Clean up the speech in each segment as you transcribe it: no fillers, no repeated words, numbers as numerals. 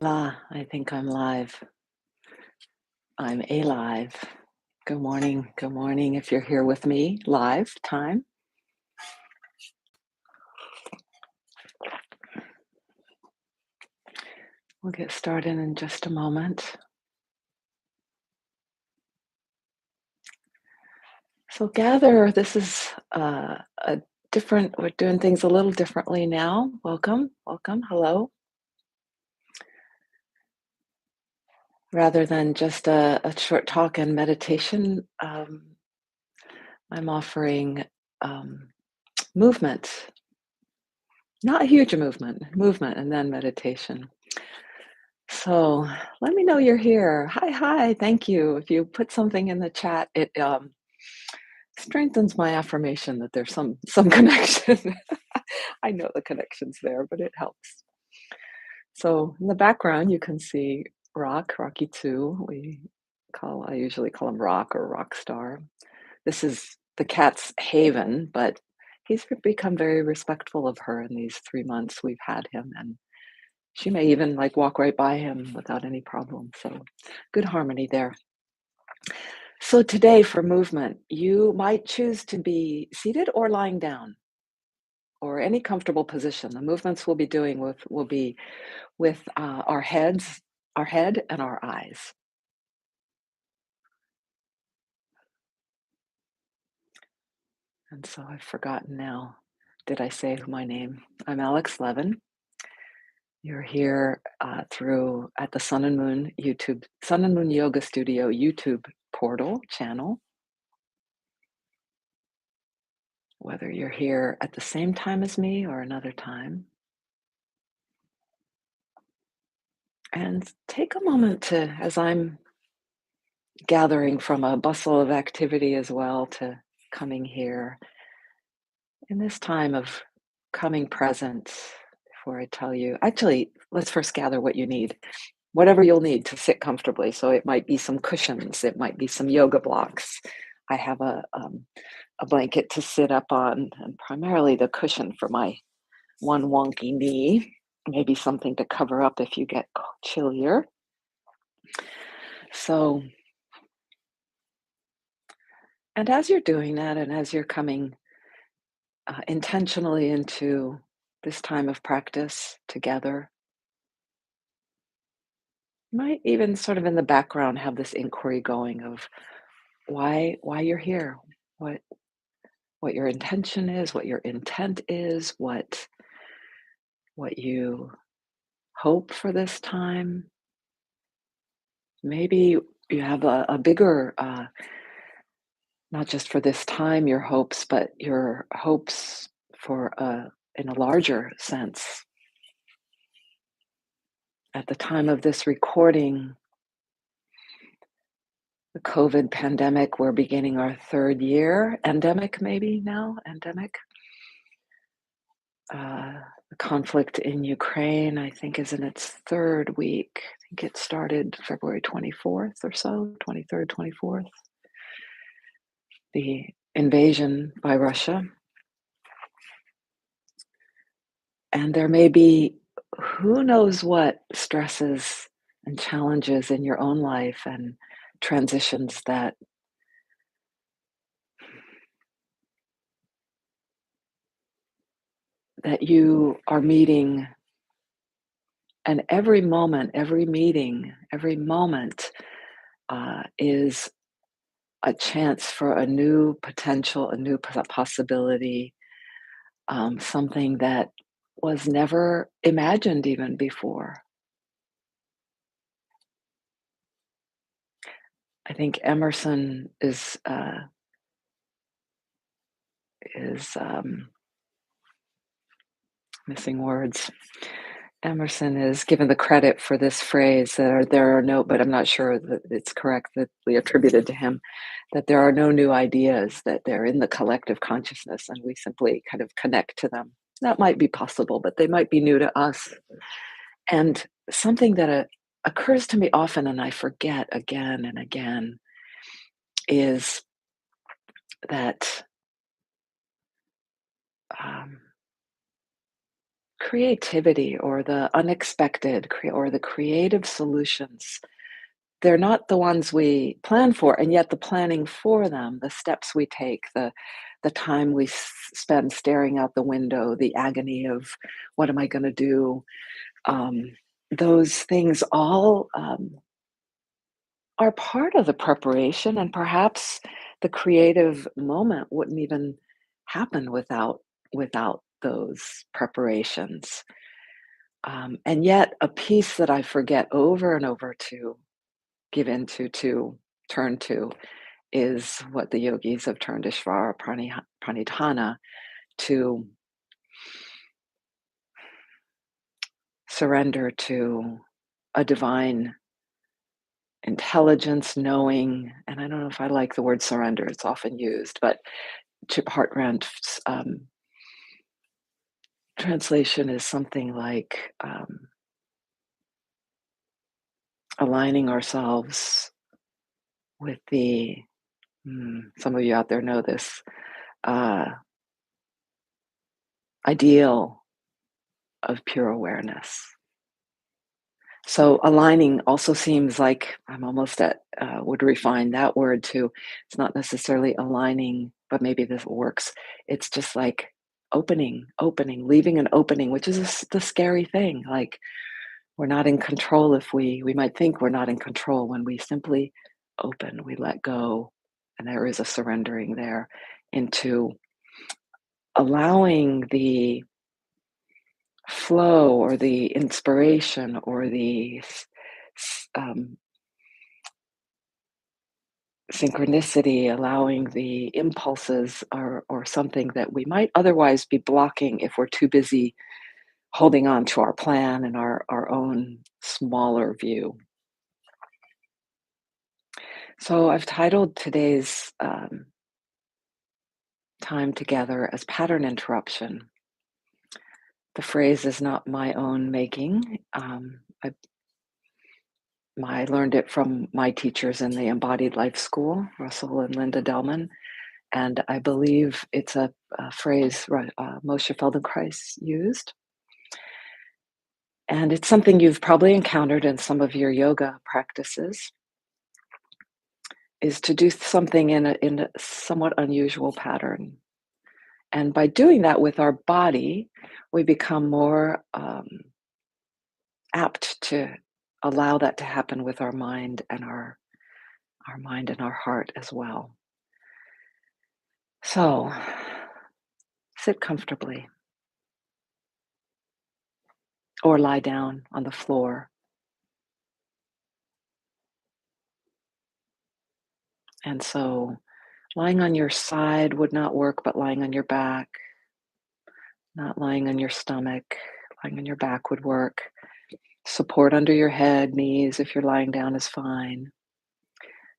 I think I'm live. I'm alive. Good morning. Good morning. If you're here with me, live time. We'll get started in just a moment. So, gather. This is a different, we're doing things a little differently now. Welcome. Welcome. Hello. Rather than just a short talk and meditation, I'm offering movement, not a huge movement, and then meditation. So let me know you're here. Hi. Thank you. If you put something in the chat, it strengthens my affirmation that there's some connection. I know the connection's there, but it helps. So in the background, you can see Rocky 2. I usually call him Rock or Rock Star. This is the cat's haven, but he's become very respectful of her in these 3 months we've had him, and she may even like walk right by him without any problem. So good harmony there. So today for movement, you might choose to be seated or lying down or any comfortable position. The movements we'll be doing will be with our head and our eyes. And so I've forgotten now. Did I say my name? I'm aLex Levin. You're here at the Sun and Moon Yoga Studio YouTube portal channel. Whether you're here at the same time as me or another time. And take a moment to, as I'm gathering from a bustle of activity as well, to coming here in this time of coming present. Before I tell you, actually, let's first gather what you need. Whatever you'll need to sit comfortably. So it might be some cushions, it might be some yoga blocks. I have a blanket to sit up on, and primarily the cushion for my one wonky knee. Maybe something to cover up if you get chillier. So, and as you're doing that, and as you're coming intentionally into this time of practice together, you might even sort of in the background have this inquiry going of why you're here, what your intention is, what your intent is, what you hope for this time. Maybe you have a bigger, not just for this time, your hopes, but your hopes for in a larger sense. At the time of this recording, the COVID pandemic, we're beginning our third year, endemic maybe now, endemic. The conflict in Ukraine, I think, is in its third week. I think it started February 24th or so, 23rd, 24th. The invasion by Russia. And there may be who knows what stresses and challenges in your own life and transitions that you are meeting. And every moment, every meeting, every moment is a chance for a new potential, a new possibility, something that was never imagined even before. I think Emerson is missing words. Emerson is given the credit for this phrase that there are no, but I'm not sure that it's correctly attributed to him, that there are no new ideas, that they're in the collective consciousness and we simply kind of connect to them. That might be possible, but they might be new to us. And something that occurs to me often, and I forget again and again, is that creativity or the unexpected or the creative solutions, they're not the ones we plan for, and yet the planning for them, the steps we take, the time we spend staring out the window, the agony of what am I going to do, um, those things all are part of the preparation, and perhaps the creative moment wouldn't even happen without those preparations. And yet, a piece that I forget over and over to give into, to turn to, is what the yogis have turned Ishvara Pranidhana, to surrender to a divine intelligence, knowing, and I don't know if I like the word surrender, it's often used, but Chip Hartranft's translation is something like aligning ourselves with the, some of you out there know this, uh, ideal of pure awareness. So aligning also seems like I'm almost at, would refine that word to, it's not necessarily aligning, but maybe this works. It's just like opening, leaving an opening, which is the scary thing. Like we're not in control if we might think we're not in control when we simply open, we let go, and there is a surrendering there into allowing the flow or the inspiration or the synchronicity, allowing the impulses or something that we might otherwise be blocking if we're too busy holding on to our plan and our own smaller view. So I've titled today's time together as pattern interruption. The phrase is not my own making. I learned it from my teachers in the Embodied Life School, Russell and Linda Delman, and I believe it's a phrase Moshe Feldenkrais used. And it's something you've probably encountered in some of your yoga practices, is to do something in a somewhat unusual pattern. And by doing that with our body, we become more apt to allow that to happen with our mind and our mind and our heart as well. So sit comfortably or lie down on the floor. And so lying on your side would not work, but lying on your back, not lying on your stomach, lying on your back would work. Support under your head, knees, if you're lying down, is fine.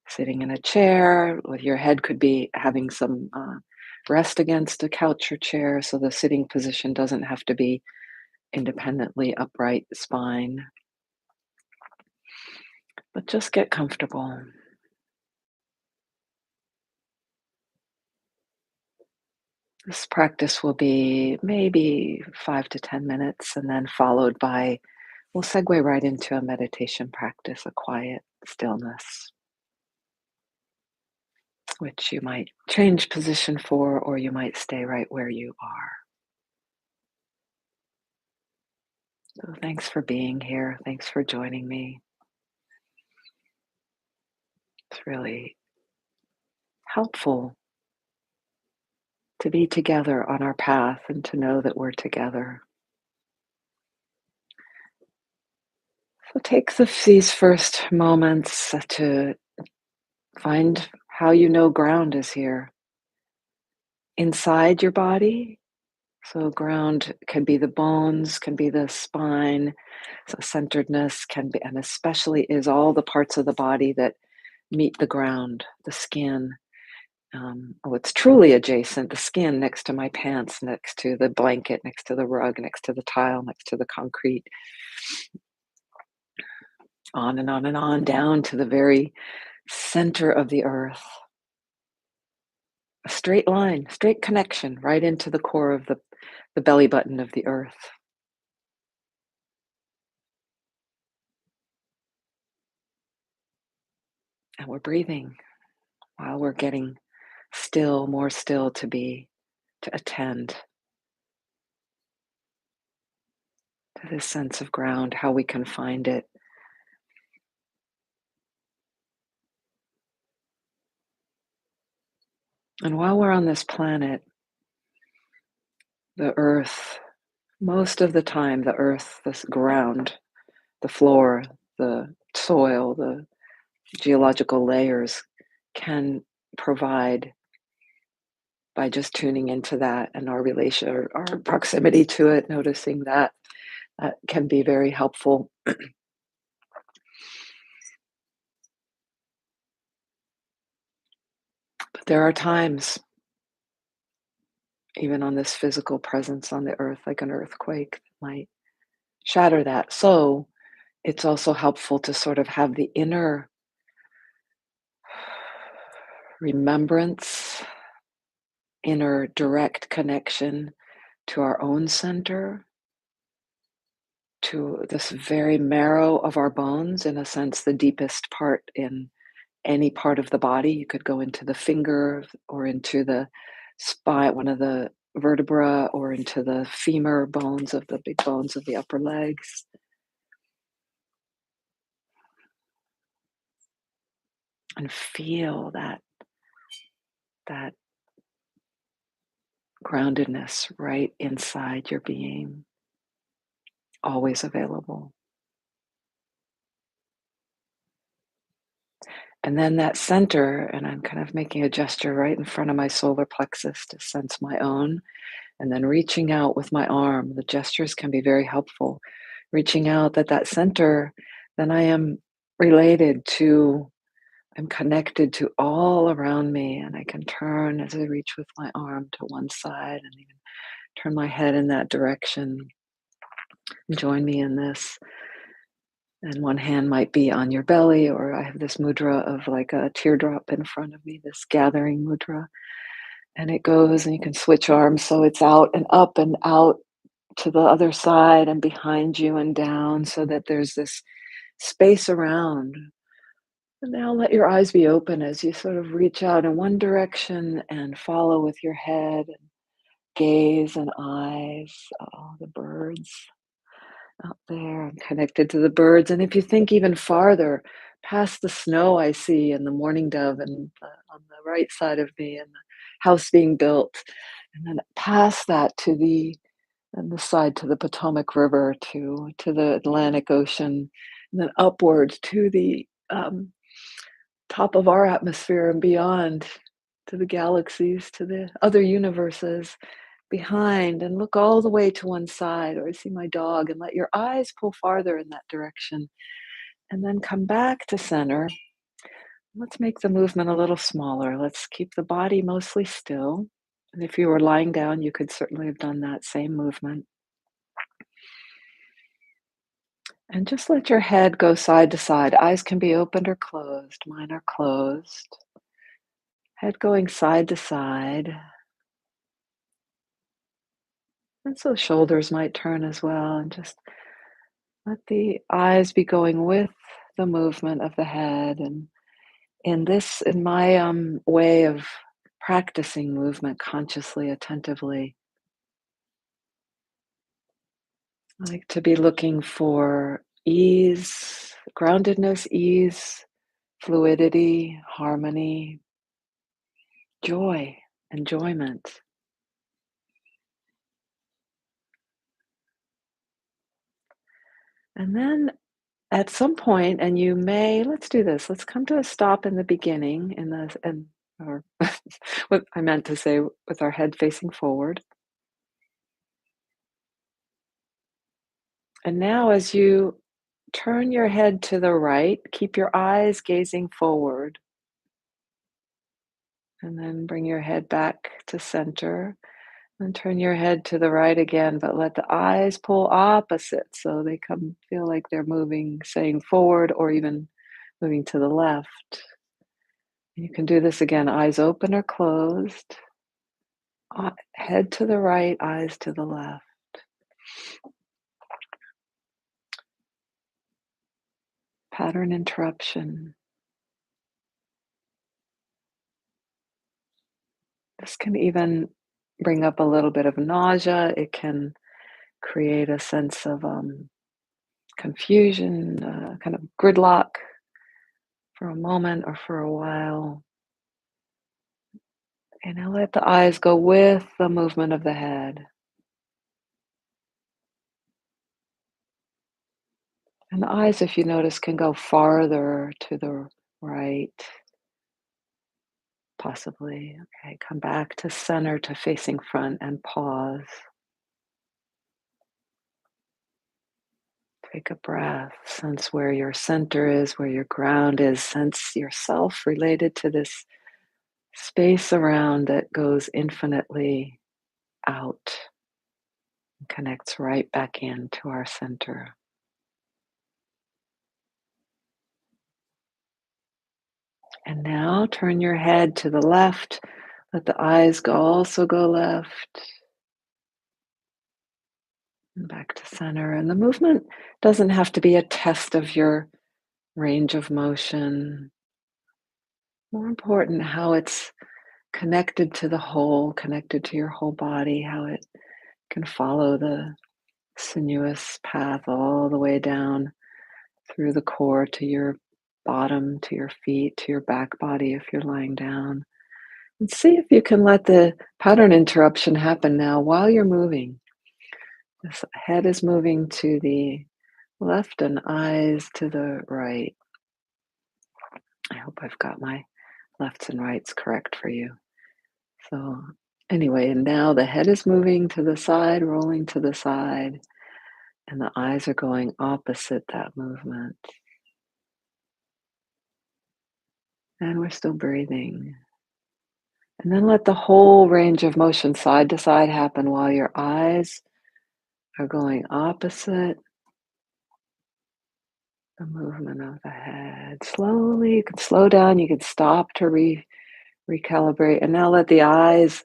Sitting in a chair with your head could be having some rest against a couch or chair, so the sitting position doesn't have to be independently upright spine. But just get comfortable. This practice will be maybe 5 to 10 minutes, and then followed by, we'll segue right into a meditation practice, a quiet stillness, which you might change position for, or you might stay right where you are. So thanks for being here. Thanks for joining me. It's really helpful to be together on our path and to know that we're together. So take these first moments to find how you know ground is here. Inside your body, so ground can be the bones, can be the spine, so centeredness can be, and especially is all the parts of the body that meet the ground, the skin. It's truly adjacent, the skin next to my pants, next to the blanket, next to the rug, next to the tile, next to the concrete, on and on and on, down to the very center of the earth. A straight line, straight connection right into the core of the belly button of the earth. And we're breathing while we're getting still, more still to attend to this sense of ground, how we can find it. And while we're on this planet, the earth, most of the time, the earth, this ground, the floor, the soil, the geological layers can provide, by just tuning into that and our relation or our proximity to it, noticing that, that can be very helpful. But there are times, even on this physical presence on the earth, like an earthquake might shatter that. So it's also helpful to sort of have the inner remembrance, inner direct connection to our own center, to this very marrow of our bones, in a sense, the deepest part in any part of the body. You could go into the finger or into the spine, one of the vertebra, or into the femur bones of the big bones of the upper legs, and feel that groundedness right inside your being, always available. And then that center, and I'm kind of making a gesture right in front of my solar plexus to sense my own, and then reaching out with my arm. The gestures can be very helpful. Reaching out that center, then I am related to, I'm connected to all around me, and I can turn as I reach with my arm to one side and even turn my head in that direction. Join me in this. And one hand might be on your belly, or I have this mudra of like a teardrop in front of me, this gathering mudra. And it goes, and you can switch arms so it's out and up and out to the other side and behind you and down, so that there's this space around. And now let your eyes be open as you sort of reach out in one direction and follow with your head and gaze and eyes. Oh, the birds out there. I'm connected to the birds. And if you think even farther, past the snow I see and the mourning dove and on the right side of me and the house being built, and then past that to the and the side to the Potomac River, to the Atlantic Ocean, and then upwards to the top of our atmosphere and beyond, to the galaxies, to the other universes behind, and look all the way to one side, or I see my dog, and let your eyes pull farther in that direction, and then come back to center. Let's make the movement a little smaller. Let's keep the body mostly still. And if you were lying down, you could certainly have done that same movement. And just let your head go side to side. Eyes can be opened or closed. Mine are closed. Head going side to side. And so shoulders might turn as well. And just let the eyes be going with the movement of the head. And in my way of practicing movement consciously, attentively, I like to be looking for ease, groundedness, ease, fluidity, harmony, joy, enjoyment. And then at some point, and you may, let's do this, let's come to a stop in the beginning, or what I meant to say, with our head facing forward. And now, as you turn your head to the right, keep your eyes gazing forward, and then bring your head back to center. And turn your head to the right again, but let the eyes pull opposite so they come feel like they're moving, saying forward, or even moving to the left. You can do this again, eyes open or closed, head to the right, eyes to the left. Pattern interruption. This can even bring up a little bit of nausea. It can create a sense of confusion, kind of gridlock for a moment or for a while. And now let the eyes go with the movement of the head. And the eyes, if you notice, can go farther to the right, possibly. Okay, come back to center, to facing front, and pause. Take a breath. Sense where your center is, where your ground is. Sense yourself related to this space around that goes infinitely out and connects right back into our center. And now turn your head to the left. Let the eyes also go left and back to center. And the movement doesn't have to be a test of your range of motion. More important, how it's connected to the whole, connected to your whole body, how it can follow the sinuous path all the way down through the core to your bottom, to your feet, to your back body if you're lying down. And see if you can let the pattern interruption happen now while you're moving. This head is moving to the left and eyes to the right. I hope I've got my lefts and rights correct for you. So, anyway, and now the head is moving to the side, rolling to the side, and the eyes are going opposite that movement. And we're still breathing. And then let the whole range of motion side to side happen while your eyes are going opposite the movement of the head. Slowly, you can slow down, you can stop to recalibrate, and now let the eyes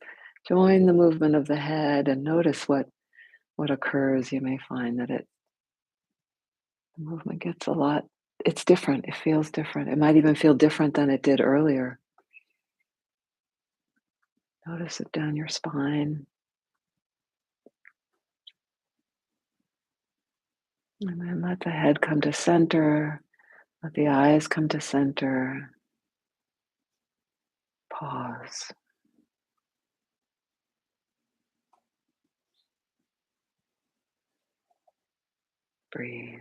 join the movement of the head and notice what occurs. You may find that the movement gets a lot, it's different, it feels different. It might even feel different than it did earlier. Notice it down your spine. And then let the head come to center. Let the eyes come to center. Pause. Breathe.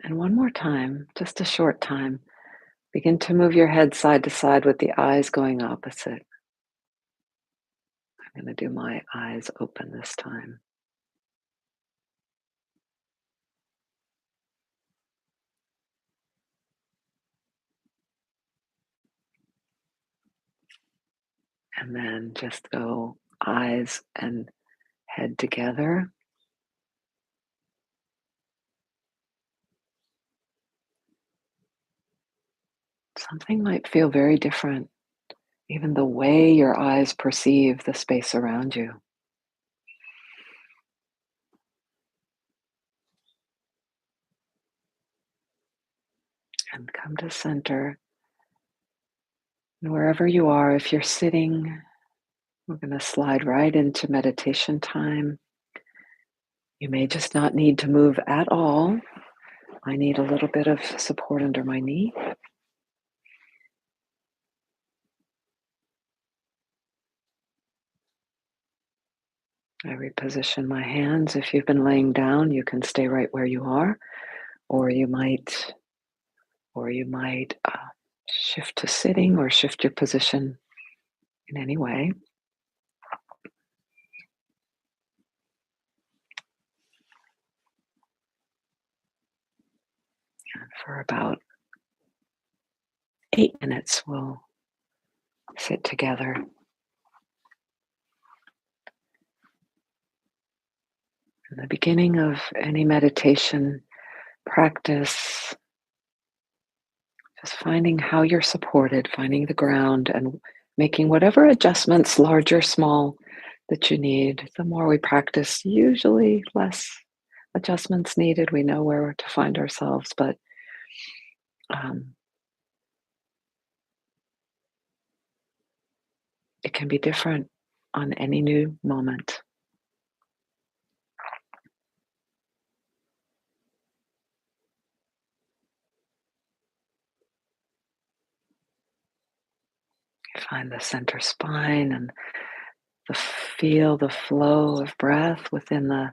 And one more time, just a short time, begin to move your head side to side with the eyes going opposite. I'm going to do my eyes open this time. And then just go eyes and head together. Something might feel very different, even the way your eyes perceive the space around you. And come to center. And wherever you are, if you're sitting, we're going to slide right into meditation time. You may just not need to move at all. I need a little bit of support under my knee. I reposition my hands. If you've been laying down, you can stay right where you are, or you might shift to sitting or shift your position in any way. And for about 8 minutes, we'll sit together. In the beginning of any meditation practice, just finding how you're supported, finding the ground and making whatever adjustments, large or small, that you need. The more we practice, usually less adjustments needed. We know where to find ourselves, but um, it can be different on any new moment. Find the center spine and feel the flow of breath within the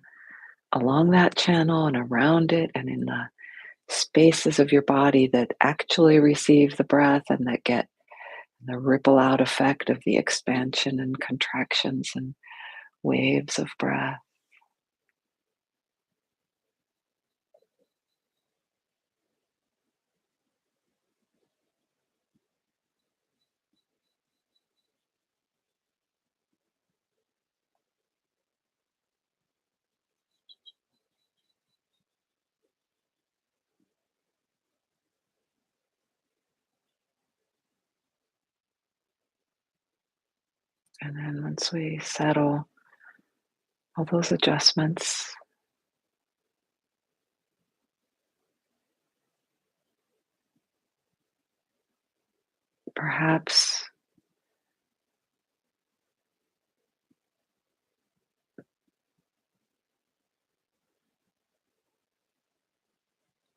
along that channel and around it and in the spaces of your body that actually receive the breath and that get the ripple out effect of the expansion and contractions and waves of breath. And then once we settle all those adjustments, perhaps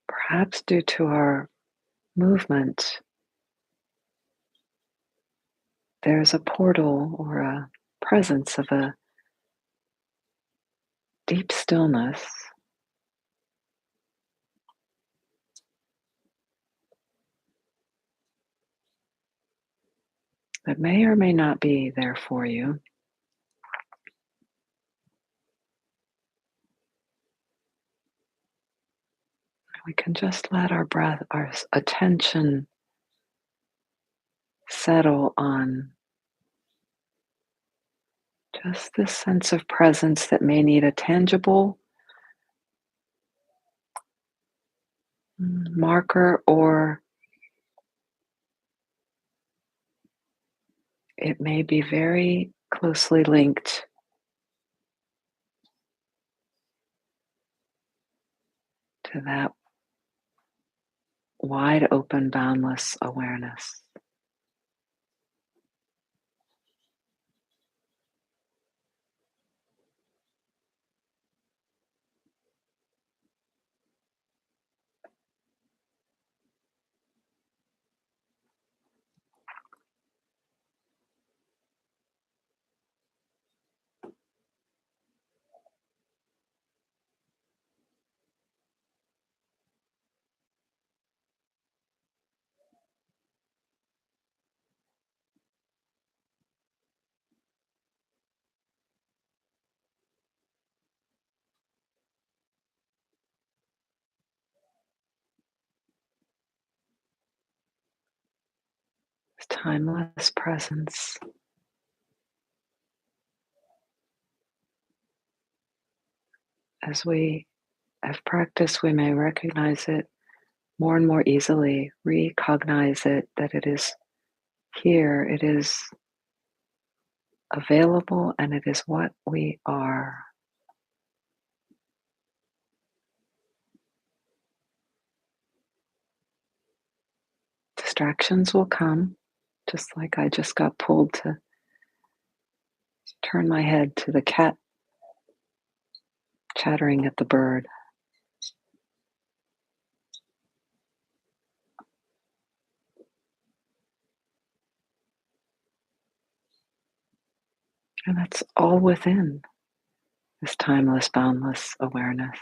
perhaps due to our movement, there's a portal or a presence of a deep stillness that may or may not be there for you. We can just let our breath, our attention settle on just this sense of presence that may need a tangible marker, or it may be very closely linked to that wide open, boundless awareness. This timeless presence. As we have practiced, we may recognize it more and more easily, recognize it, that it is here, it is available, and it is what we are. Distractions will come, just like I just got pulled to turn my head to the cat chattering at the bird. And that's all within this timeless, boundless awareness.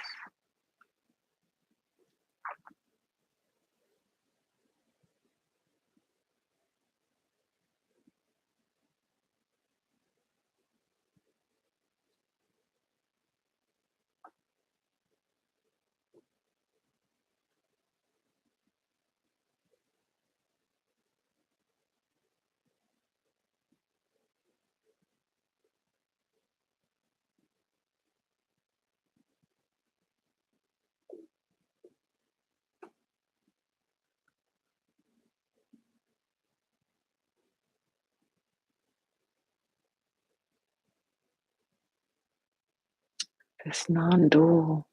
this non-dual.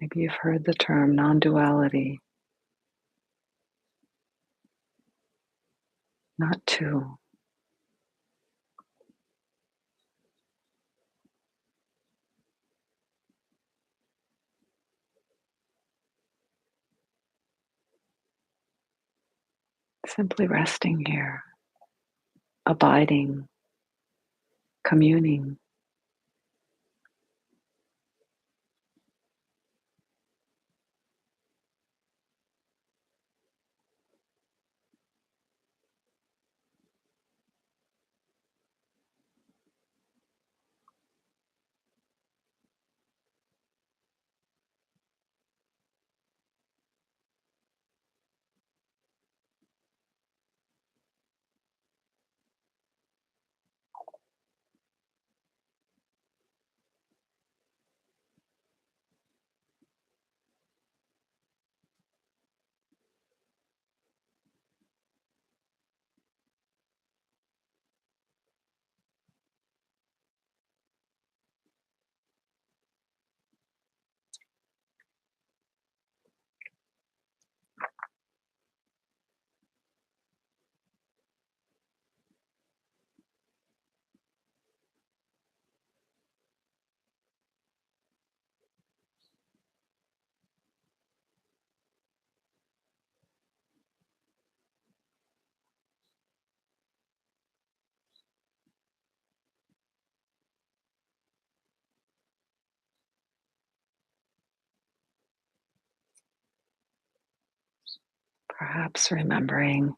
Maybe you've heard the term non-duality, not two. Simply resting here, abiding, communing. Perhaps remembering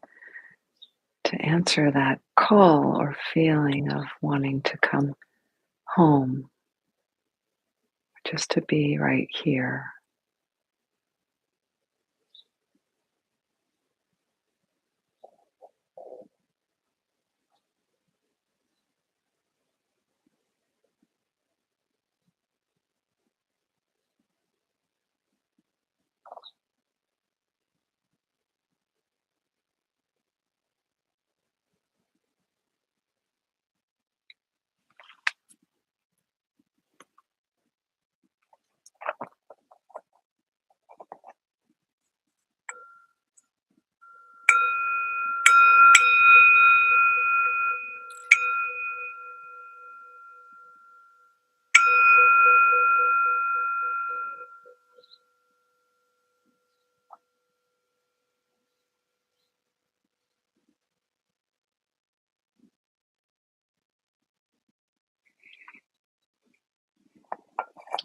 to answer that call or feeling of wanting to come home, just to be right here.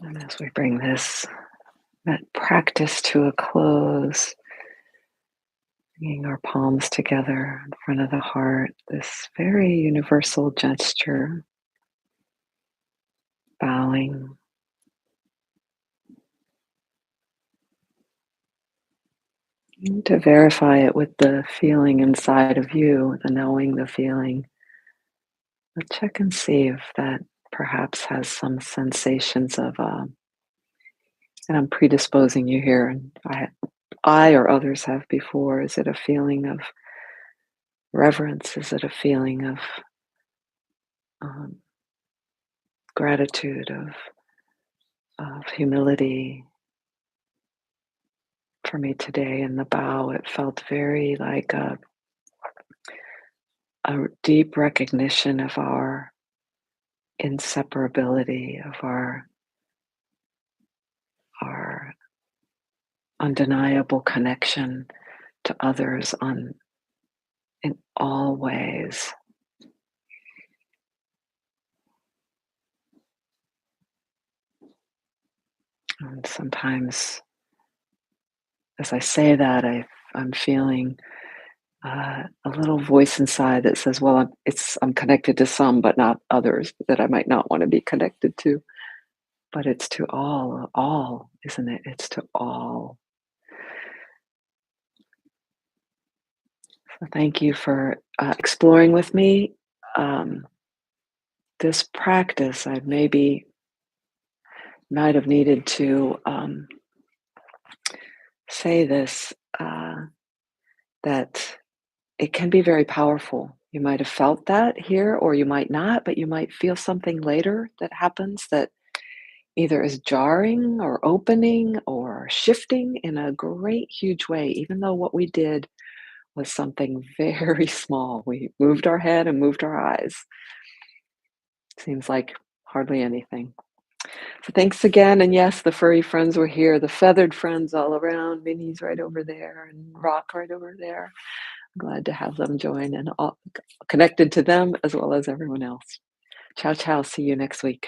And as we bring that practice to a close, bringing our palms together in front of the heart, this very universal gesture, bowing, and to verify it with the feeling inside of you, the knowing, the feeling. But check and see if that perhaps has some sensations of, and I'm predisposing you here, and I or others have before. Is it a feeling of reverence? Is it a feeling of um, gratitude, of humility? For me today in the bow, it felt very like a deep recognition of our inseparability, of our undeniable connection to others on in all ways. And sometimes, as I say that, I'm feeling a little voice inside that says, "Well, I'm connected to some, but not others that I might not want to be connected to." But it's to all, isn't it? It's to all. So thank you for exploring with me um, this practice. I maybe might have needed to say this that it can be very powerful. You might have felt that here, or you might not, but you might feel something later that happens that either as jarring or opening or shifting in a great huge way, even though what we did was something very small. We moved our head and moved our eyes. Seems like hardly anything. So thanks again. And yes, the furry friends were here, the feathered friends all around. Minnie's right over there and Rock right over there. Glad to have them join and all connected to them as well as everyone else. Ciao, ciao. See you next week.